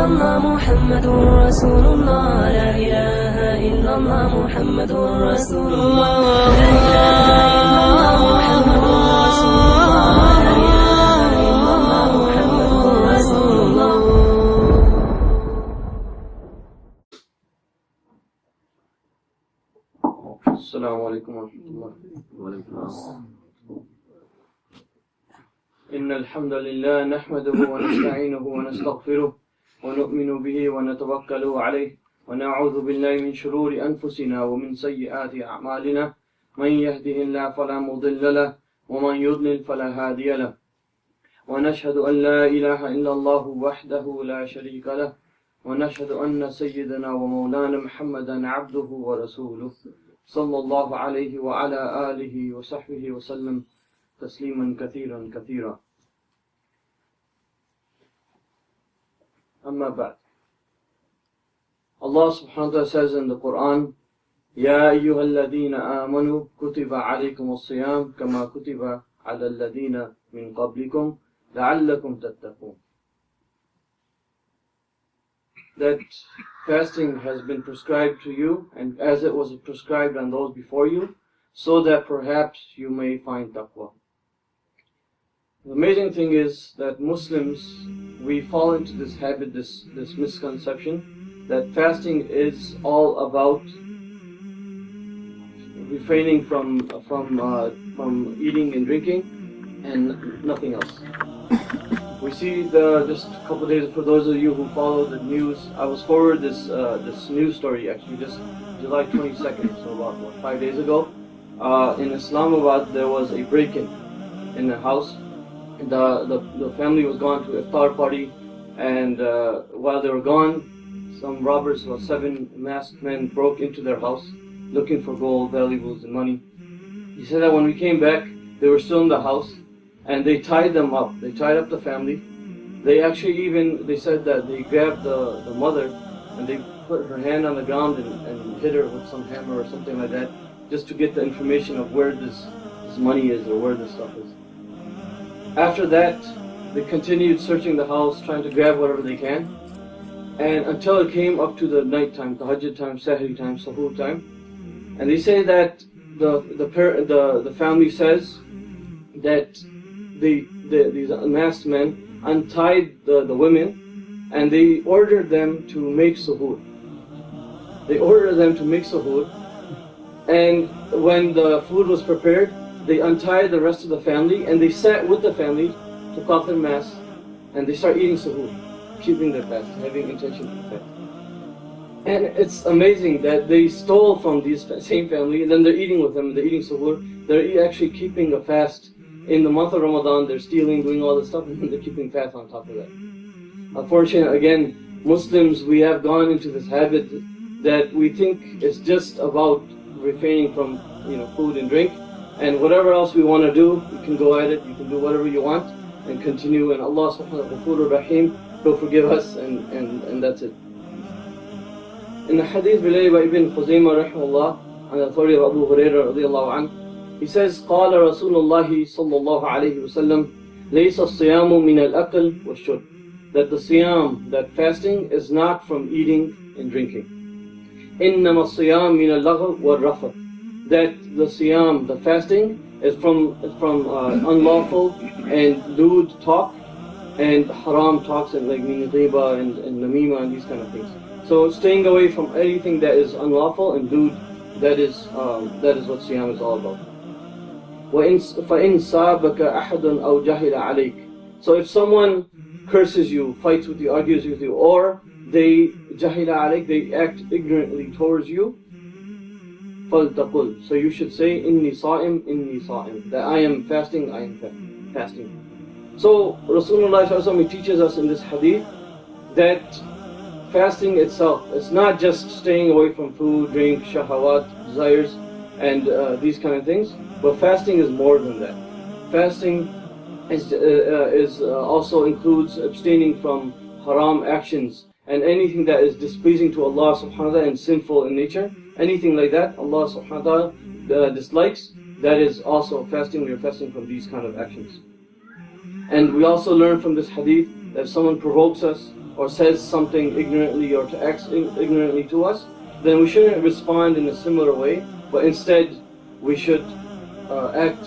إلا الله محمد رسول الله لا إله إلا الله محمد رسول الله لا إله إلا الله محمد رسول الله لا إله إلا الله محمد رسول الله. السلام عليكم ورحمة الله وبركاته. إن الحمد لله نحمده ونستعينه ونستغفره ونؤمن به ونتوكل عليه ونعوذ بالله من شرور أنفسنا ومن سيئات أعمالنا من يهده الله فلا مضل له ومن يضلل فلا هادي له ونشهد أن لا إله إلا الله وحده لا شريك له ونشهد أن سيدنا ومولانا محمدا عبده ورسوله صلى الله عليه وعلى آله وصحبه وسلم تسليما كثيرا كثيرا. أما بعد, Allah subhanahu wa ta'ala says in the Quran, يا أيها الذين آمنوا كتب عليكم الصيام كما كتب على الذين من قبلكم لعلكم تتقون. That fasting has been prescribed to you, and as it was prescribed on those before you, so that perhaps you may find taqwa. The amazing thing is that Muslims, we fall into this habit, this misconception, that fasting is all about refraining from eating and drinking and nothing else. We see just a couple of days, for those of you who follow the news, I was forwarded this news story actually just July 22nd, so about 5 days ago. In Islamabad there was a break-in a house. The family was gone to iftar party, and while they were gone, some robbers, about 7 masked men, broke into their house looking for gold, valuables and money. He said that when we came back, they were still in the house, and they tied them up. They tied up the family. They actually they said that they grabbed the mother and they put her hand on the ground and hit her with some hammer or something like that, just to get the information of where this money is or where this stuff is. After that, they continued searching the house, trying to grab whatever they can, and until it came up to the night time, tahajjud time, sahri time, suhoor time. And they say that the family says that these masked men untied the women, and they ordered them to make suhoor. They ordered them to make suhoor, and when the food was prepared, they untied the rest of the family and they sat with the family to off their mask, and they start eating suhoor, keeping their fast, having intention to fast. And it's amazing that they stole from these same family, and then they're eating with them, they're eating suhoor, they're actually keeping a fast. In the month of Ramadan, they're stealing, doing all this stuff, and they're keeping fast on top of that. Unfortunately, again, Muslims, we have gone into this habit that we think it's just about refraining from food and drink, and whatever else we want to do, you can go at it, you can do whatever you want, and continue, and Allah subhanahu wa ta'ala, Rahim, He'll forgive us, and that's it. In the hadith related by Ibn Khuzaymah rahimahullah, on the authority of Abu Hurairah radiallahu anhu, he says, قال رسول الله صلى الله عليه وسلم ليس الصيام من الأكل والشرب. That the siyam, that fasting, is not from eating and drinking. إنما الصيام من اللغو والرفث. That the siyam, the fasting, is from unlawful and lewd talk and haram talks, and like meaning ghiba and namima and these kind of things. So staying away from anything that is unlawful and lewd, that is what siyam is all about. فَإِنْ صَابَكَ أَحَدٌ أَوْ جَهِلَ عَلَيْكَ. So if someone curses you, fights with you, argues with you, or they جَهِلَ عَلَيْكَ, they act ignorantly towards you, فَلْتَقُلْ. So you should say, إِنِّي صَائِمْ إِنِّي صَائِمْ. That I am fasting, I am fasting. So Rasulullah sallallahu alaihi wasallam teaches us in this hadith that fasting itself is not just staying away from food, drink, shahawat, desires, and these kind of things, but fasting is more than that. Fasting is also includes abstaining from haram actions and anything that is displeasing to Allah subhanahu wa ta'ala and sinful in nature. Anything like that Allah subhanahu wa ta'ala dislikes, that is also fasting. We are fasting from these kind of actions. And we also learn from this hadith that if someone provokes us or says something ignorantly or to acts ignorantly to us, then we shouldn't respond in a similar way, but instead we should act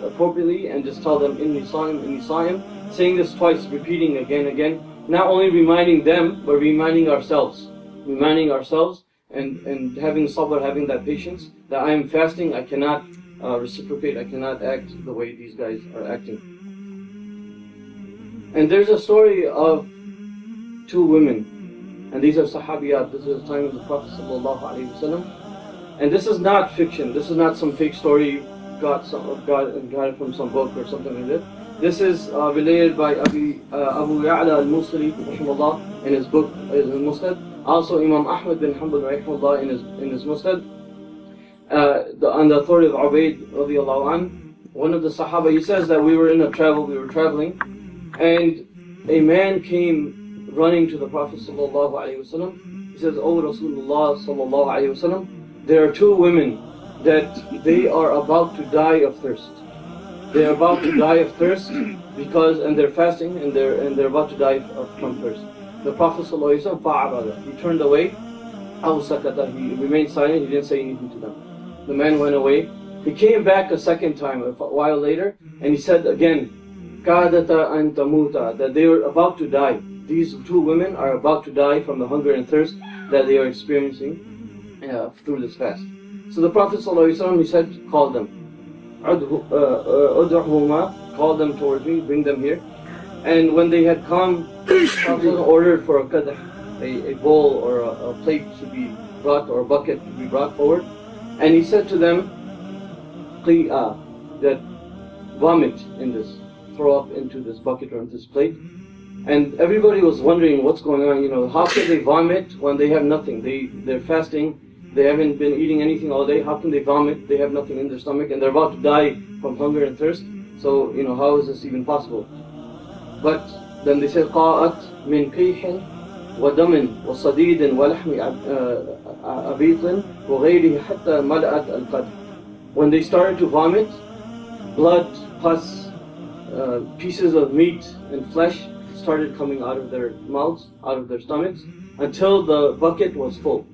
appropriately and just tell them inni sa'im, saying this twice, repeating again and again, not only reminding them but reminding ourselves and having sabr, having that patience that I am fasting, I cannot reciprocate, I cannot act the way these guys are acting. And there's a story of two women, and these are sahabiyat. This is the time of the Prophet ﷺ. And this is not fiction, this is not some fake story got it from some book or something like that. This is related by Abu Ya'la al-Musri in his book, in his Musnad. Also Imam Ahmad bin Hanbal in his Musnad. On the authority of Ubayd radiallahu anh, one of the Sahaba, he says that we were traveling, and a man came running to the Prophet ﷺ. He says, "O Rasulullah ﷺ, there are two women that they are about to die of thirst. They are about to die of thirst and they're fasting and they're about to die from thirst." The Prophet ﷺ fa'arada, he turned away. Aw sakata, he remained silent, he didn't say anything to them. The man went away. He came back a second time, a while later, and he said again, "Kadata an tamuta," that they were about to die. These two women are about to die from the hunger and thirst that they are experiencing through this fast. So the Prophet ﷺ, he said, "Call them. Ud'uhuma," call them towards me, bring them here. And when they had come, the Prophet ordered for a qadah, a bowl or a plate to be brought, or a bucket to be brought forward. And he said to them, "Qi'a," that vomit in this, throw up into this bucket or into this plate. And everybody was wondering what's going on, how can they vomit when they have nothing? They're fasting, they haven't been eating anything all day, how can they vomit? They have nothing in their stomach and they're about to die from hunger and thirst. So, how is this even possible? But then they said, "Qa'at min qihin wa damin wa sadidin wa lahmi abitin wa ghayrihi hatta mala'at al-qadr." When they started to vomit, blood, pus, pieces of meat and flesh started coming out of their mouths, out of their stomachs, until the bucket was full.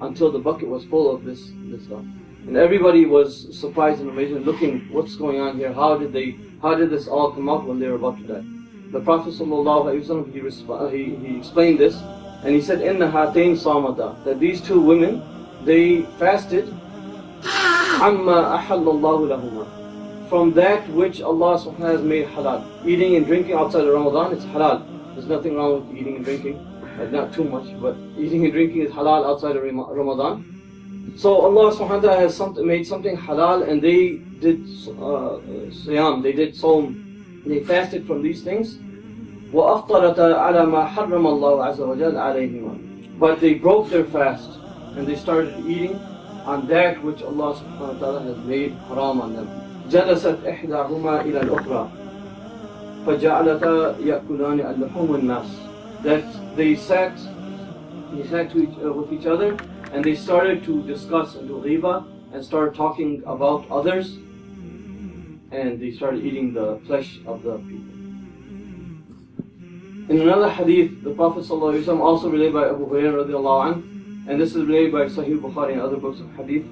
Until the bucket was full of this stuff. And everybody was surprised and amazed and looking, what's going on here? How did this all come out when they were about to die? The Prophet ﷺ, he explained this, and he said, "Inna hatain samata," that these two women, they fasted amma ahallallahu lahuma, from that which Allah subhanahu wa ta'ala has made halal. Eating and drinking outside of Ramadan, it's halal. There's nothing wrong with eating and drinking. Not too much, but eating and drinking is halal outside of Ramadan. So Allah subhanahu wa ta'ala has made something halal, and they did siyam, they did sawm, they fasted from these things. وَأَفْطَرَتَ عَلَى مَا حَرَّمَ اللَّهُ عَزَّ وَجَلَّ عَلَيْهِمَا, but they broke their fast and they started eating on that which Allah subhanahu wa ta'ala has made haram on them. جَلَسَتْ إِحْدَاهُمَا إِلَى الْأُخْرَى فَجَعَلَتَا يَأْكُلَانِ اللُّحُومَ النَّاسِ, that they sat with each other and they started to discuss and do ghiba and started talking about others, and they started eating the flesh of the people. In another hadith, the Prophet ﷺ, also related by Abu Hurairah radiallahu anh, and this is related by Sahih Bukhari and other books of hadith,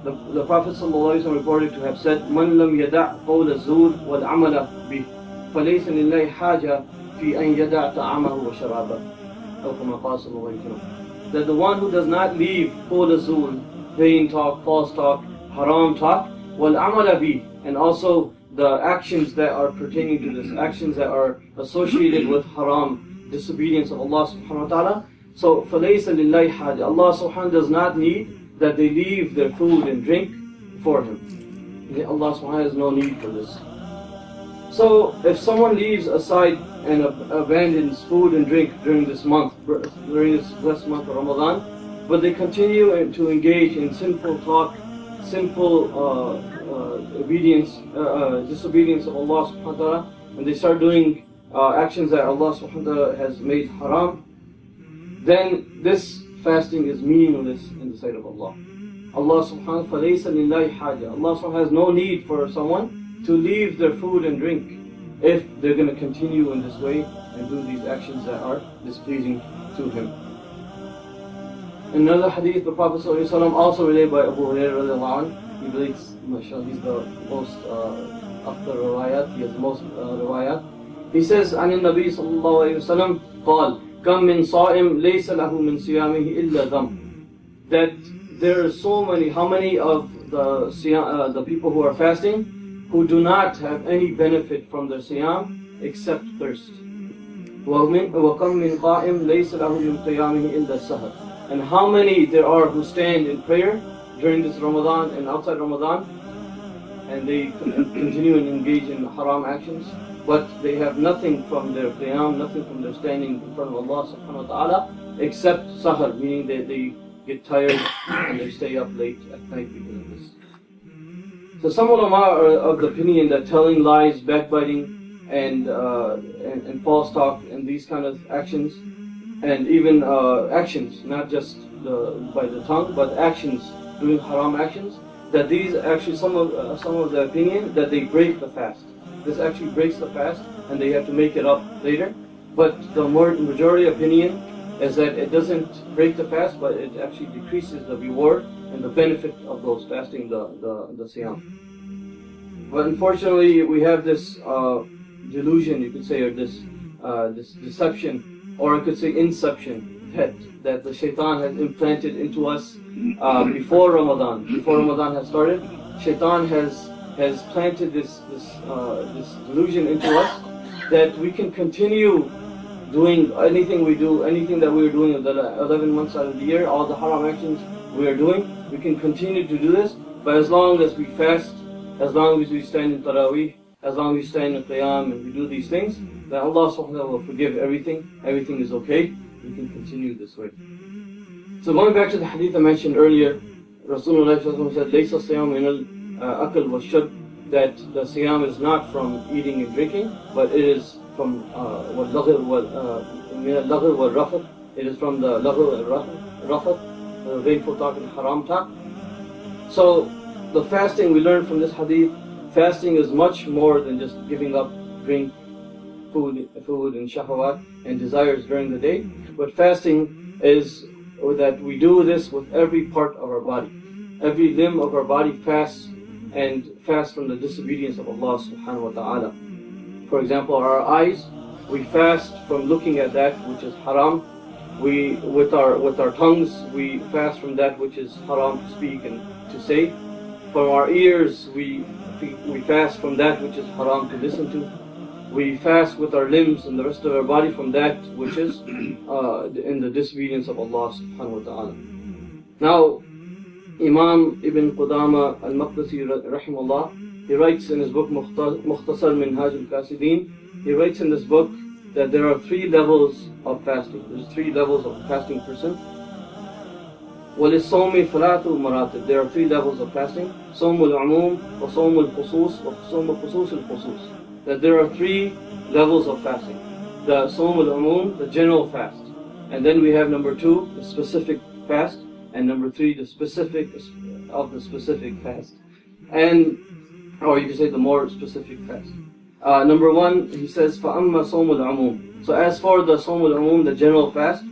the Prophet ﷺ reported to have said, "Man lam yada' qawl az-zur wal 'amala bih, falaysa lillahi haja fi an yada' ta'amahu wa sharaba." That the one who does not leave qawl az-zur, vain talk, false talk, haram talk, wal 'amala bih, and also the actions that are pertaining to this, actions that are associated with haram, disobedience of Allah subhanahu wa ta'ala. So, فَلَيْسَ لِلَّهِ حَاجَةٌ, Allah subhanahu wa ta'ala does not need that they leave their food and drink for Him. Allah subhanahu wa ta'ala has no need for this. So, if someone leaves aside and abandons food and drink during this month, during this blessed month of Ramadan, but they continue to engage in sinful talk, sinful disobedience of Allah subhanahu wa ta'ala, and they start doing actions that Allah subhanahu wa ta'ala has made haram, then this fasting is meaningless in the sight of Allah. Allah subhanahu wa ta'ala, فَلَيْسَ لِلَّهِ حَاجَةٌ, Allah subhanahu wa ta'ala has no need for someone to leave their food and drink. if they're going to continue in this way and do these actions that are displeasing to him. In another hadith, the Prophet ﷺ, also related by Abu Hurairah, he relates, mashallah, he's the most after riwayat, he has the most riwayat. He says, عن النبي صلى الله عليه وسلم قال كم من صائم ليس له من صيامه إلا ذم. That there are so many, how many of the people who are fasting who do not have any benefit from their siyam except thirst. وَكَمْ مِنْ قَائِمٍ لَيْسَ لَهُ مِنْ قِيَامِهِ إِلَّا السَّهَرِ. And how many there are who stand in prayer during this Ramadan and outside Ramadan, and they continue and engage in haram actions, but they have nothing from their qiyam, nothing from their standing in front of Allah subhanahu wa ta'ala except sahar, meaning that they get tired and they stay up late at night because of this. So some ulama are of the opinion that telling lies, backbiting, and false talk and these kind of actions, and even actions, not just by the tongue, but actions, doing haram actions, that these actually, some of the opinion that they break the fast. This actually breaks the fast and they have to make it up later. But the majority opinion is that it doesn't break the fast, but it actually decreases the reward and the benefit of those fasting the siyam. But unfortunately, we have this delusion, you could say, or this deception, or I could say inception, that the shaitan has implanted into us before Ramadan has started. Shaitan has planted this delusion into us that we can continue doing anything we do, anything that we are doing in the 11 months out of the year, all the haram actions we are doing, we can continue to do this, but as long as we fast, as long as we stand in Taraweeh, as long as we stand in Qiyam and we do these things, then Allah subhanahu wa ta'ala will forgive everything is okay, we can continue this way. So going back to the hadith I mentioned earlier, Rasulullah said, لَيْسَ الصِّيَامُ مِنَ الْأَكْلِ وَالشُّرْبِ, that the siyam is not from eating and drinking, but it is from وَاللَّغْوِ وَالرَّفَثِ, it is from the laghr al-rafath, the vainful talk and haram talk. So the fasting, we learn from this hadith, fasting is much more than just giving up drink, food and shahawat and desires during the day. But fasting is that we do this with every part of our body. Every limb of our body fasts, and fast from the disobedience of Allah subhanahu wa ta'ala. For example, our eyes, we fast from looking at that which is haram. We, with our tongues, we fast from that which is haram to speak and to say. From our ears, we fast from that which is haram to listen to. We fast with our limbs and the rest of our body from that which is in the disobedience of Allah subhanahu wa ta'ala. Now, Imam Ibn Qudama al-Maqdisi rahimahullah, he writes in his book Mukhtasar Minhaj al-Qasideen, he writes in this book that there are 3 levels of fasting. There's 3 levels of a fasting person. وَلِلصَّوْمِ ثَلَاثُ مَرَاتِبْ. There are 3 levels of fasting. صَوْمُ الْعُمُومِ وَصَوْمُ الْخُصُوصِ وَصَوْمُ خُصُوصِ الْخُصُوصِ. That there are 3 levels of fasting. The Sawm al-Umum, the general fast. And then we have number 2, the specific fast. And number 3, the specific of the specific fast. And, or you can say the more specific fast. Number 1, he says, فَأَمَّا صَوْمُ الْعُمُومِ. So as for the Sawm al-Umum, the general fast,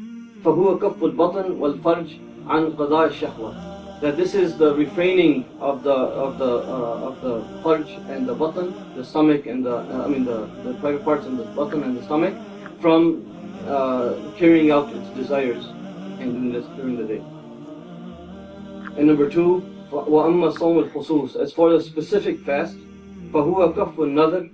فَهُوَ كَفُّ الْبَطَنِ وَالْفَرْجِ عَنْ قَضَاءِ الشَّهْوَةِ. That this is the refraining of the farj and the button, the stomach and the private parts and the button and the stomach from carrying out its desires and doing this during the day. And number 2, وَأَمَّا صَوْمُ الْخُصُوصِ. As for the specific fast, فَهُوَ كَفُّ النَّظَرِ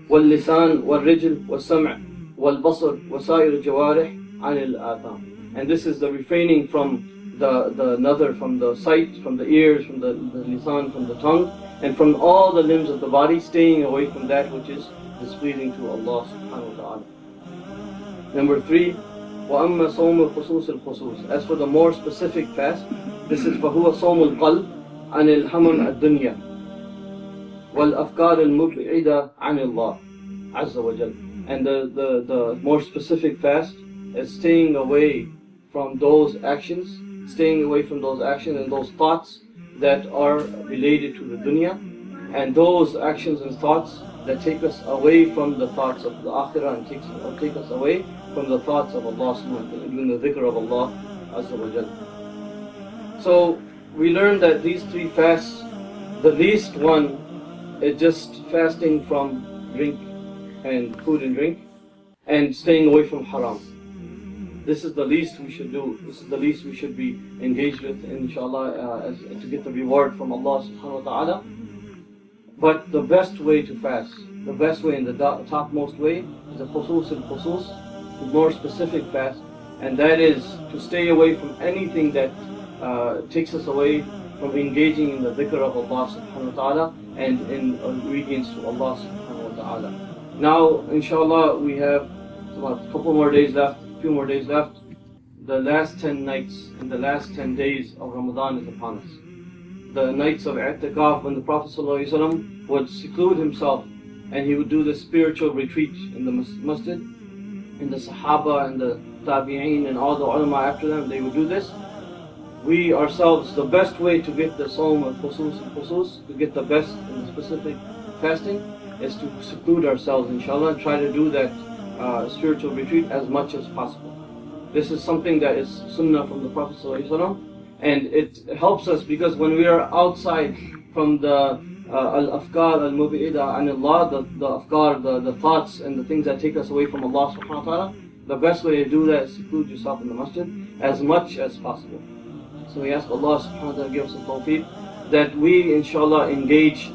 وَاللِّسَانِ وَالرِّجْلِ وَالسَّمْعِ وَالْبَصَرِ وَسَائِرِ الْجَوَارِحِ عَنِ الْآثَامِ. And this is the refraining from the nazar, from the sight, from the ears, from the lisan, from the tongue, and from all the limbs of the body, staying away from that which is displeasing to Allah subhanahu wa ta'ala. Number 3, وَأَمَّا صَوْمُ الْخُصُوصِ الْخُصُوصِ. As for the more specific fast, this is فَهُوَ صَوْمُ الْقَلْبِ عَنِ الْهَمَمِ الدُّنْيَا وَالْأَفْكَارِ الْمُبْعِدَةِ عَنِ اللَّهِ عَزَّ وَجَلَّ. And the more specific fast is staying away from those actions, and those thoughts that are related to the dunya, and those actions and thoughts that take us away from the thoughts of the akhirah and take us away from the thoughts of Allah subhanahu wa ta'ala, doing the dhikr of Allah azza wa jalla. So we learned that these 3 fasts, the least one is just fasting from drink and food and drink and staying away from haram. This is the least we should do. This is the least we should be engaged with, inshallah, to get the reward from Allah subhanahu wa ta'ala. But the best way to fast, the best way and the topmost way is a khusus al-khusus, more specific fast, and that is to stay away from anything that takes us away from engaging in the dhikr of Allah subhanahu wa ta'ala and in obedience to Allah subhanahu wa ta'ala. Now, inshallah, we have about a couple more days left, a few more days left. The last 10 nights and the last 10 days of Ramadan is upon us. The nights of i'tikaf, when the Prophet ﷺ would seclude himself and he would do the spiritual retreat in the masjid, and the Sahaba and the Tabi'een and all the ulama after them, they would do this. We ourselves, the best way to get the Sawm al-Khusus, to get the best in the specific fasting, is to seclude ourselves, inshallah, and try to do that spiritual retreat as much as possible. This is something that is sunnah from the Prophet ﷺ, and it helps us because when we are outside from the al-afkar al-mubi'ida an Allah, the afkar, the thoughts and the things that take us away from Allah subhanahu wa ta'ala, the best way to do that is seclude yourself in the masjid as much as possible. So we ask Allah subhanahu wa ta'ala to give us the tawfiq that we inshallah engage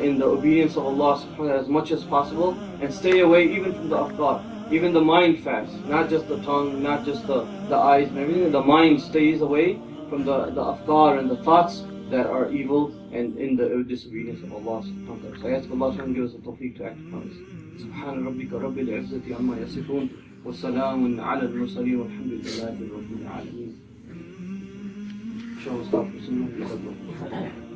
in the obedience of Allah subhanahu wa ta'ala as much as possible and stay away even from the afkar, even the mind fast, not just the tongue, not just the eyes and everything. The mind stays away from the afkar and the thoughts that are evil and in the disobedience of Allah subhanahu wa ta'ala. So I ask Allah subhanahu wa ta'ala to give us the tawfiq to act upon this. Subhana rabbika rabbil izzati amma yasifun wa salamun ala al-mursaleen walhamdulillahi rabbil alameen. Inshallah, stop for some